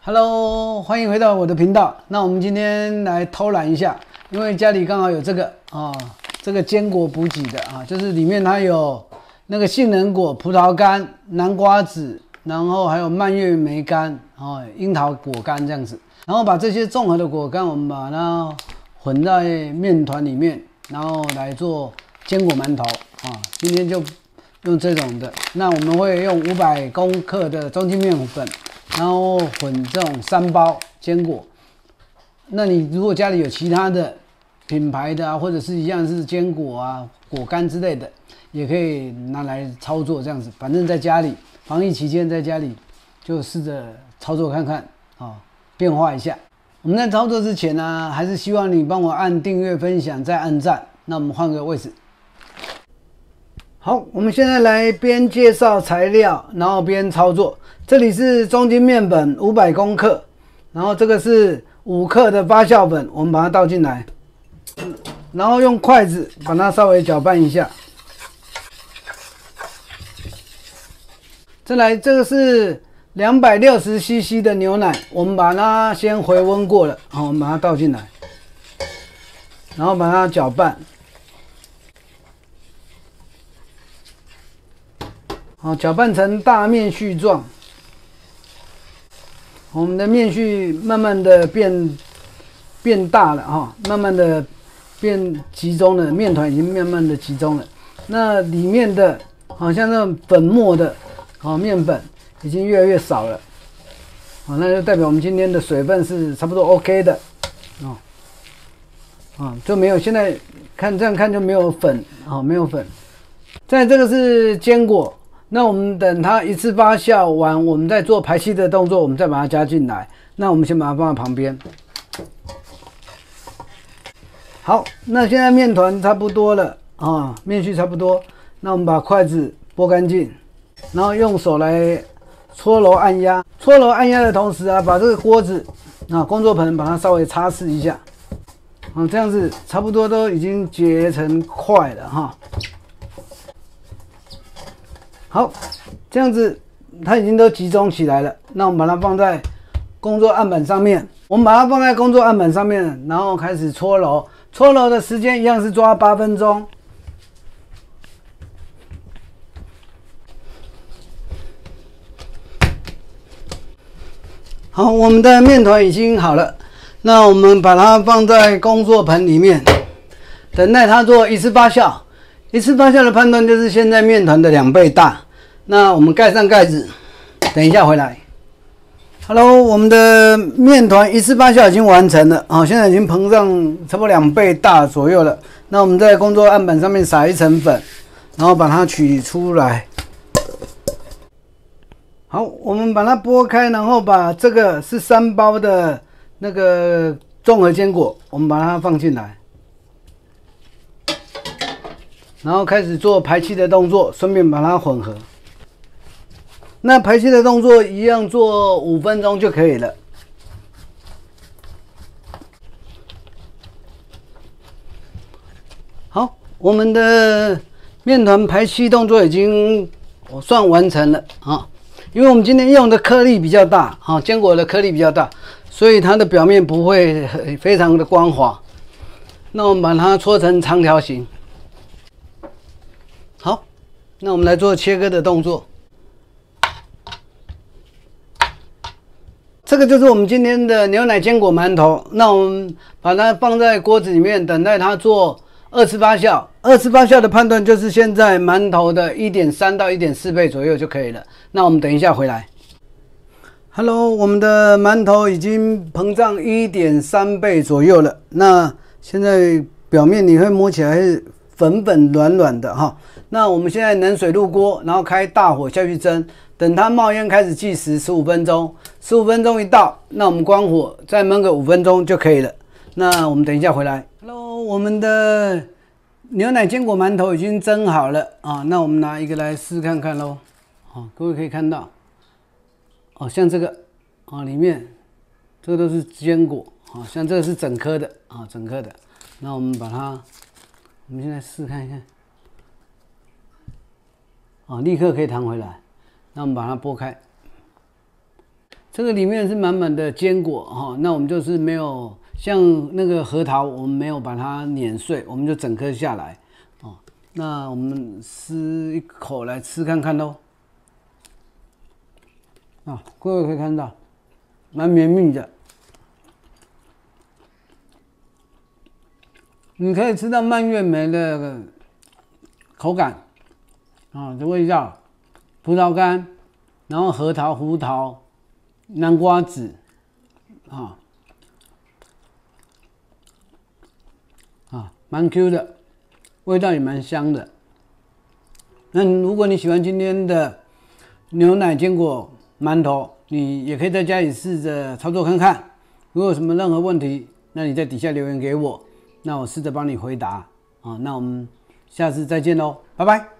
Hello， 欢迎回到我的频道。那我们今天来偷懒一下，因为家里刚好有这个这个坚果补给的就是里面它有那个杏仁果、葡萄干、南瓜子，然后还有蔓越莓干樱桃果干这样子。然后把这些综合的果干，我们把它混在面团里面，然后来做坚果馒头今天就用这种的。那我们会用500公克的中筋面粉，然后混这种3包坚果。那你如果家里有其他的品牌的或者是一样是坚果果干之类的，也可以拿来操作这样子。反正在家里防疫期间，在家里就试着操作看看变化一下。我们在操作之前呢，还是希望你帮我按订阅、分享，再按赞。那我们换个位置。好，我们现在来边介绍材料，然后边操作。这里是中筋面粉500公克，然后这个是5克的发酵粉，我们把它倒进来，然后用筷子把它稍微搅拌一下。再来，这个是260cc 的牛奶，我们把它先回温过了，我们把它倒进来，然后把它搅拌。搅拌成大面絮状。我们的面絮慢慢的变大了慢慢的变集中了，面团已经慢慢的集中了。那里面的好像那种粉末的面粉已经越来越少了，那就代表我们今天的水分是差不多 OK 的就没有，现在这样看就没有粉没有粉。再这个是坚果。那我们等它一次发酵完，我们再做排气的动作，我们再把它加进来。那我们先把它放在旁边。好，那现在面团差不多了面絮差不多。那我们把筷子拨干净，然后用手来搓揉按压。搓揉按压的同时把这个锅子工作盆把它稍微擦拭一下。这样子差不多都已经结成块了好，这样子它已经都集中起来了。那我们把它放在工作案板上面。我们把它放在工作案板上面，然后开始搓揉。搓揉的时间一样是抓8分钟。好，我们的面团已经好了。那我们把它放在工作盆里面，等待它做一次发酵。一次发酵的判断就是现在面团的2倍大。那我们盖上盖子，等一下回来。Hello， 我们的面团一次发酵已经完成了现在已经膨胀差不多2倍大左右了。那我们在工作案板上面撒一层粉，然后把它取出来。好，我们把它拨开，然后把这个是3包的那个综合坚果，我们把它放进来。然后开始做排气的动作，顺便把它混合。那排气的动作一样做5分钟就可以了。好，我们的面团排气动作已经算完成了因为我们今天用的颗粒比较大坚果的颗粒比较大，所以它的表面不会非常的光滑。那我们把它搓成长条形。好，那我们来做切割的动作。这个就是我们今天的牛奶坚果馒头。那我们把它放在锅子里面，等待它做2次发酵。2次发酵的判断就是现在馒头的 1.3 到 1.4 倍左右就可以了。那我们等一下回来。Hello， 我们的馒头已经膨胀 1.3 倍左右了。那现在表面你会摸起来是粉粉软软的那我们现在冷水入锅，然后开大火下去蒸，等它冒烟开始计时15分钟。15分钟一到，那我们关火再焖个5分钟就可以了。那我们等一下回来。Hello， 我们的牛奶坚果馒头已经蒸好了那我们拿一个来试看看咯各位可以看到像这个里面这个都是坚果像这个是整颗的整颗的。那我们把它，我们现在试看一看立刻可以弹回来。那我们把它剥开。这个里面是满满的坚果哈，那我们就是没有像那个核桃，我们没有把它碾碎，我们就整颗下来哦。那我们撕一口来吃看看咯。啊，各位可以看到，蛮绵密的，你可以吃到蔓越莓的口感啊，这味道，葡萄干，然后核桃、胡桃。南瓜子，蛮 Q 的，味道也蛮香的。那如果你喜欢今天的牛奶坚果馒头，你也可以在家里试着操作看看。如果有什么任何问题，那你在底下留言给我，那我试着帮你回答。那我们下次再见喽，拜拜。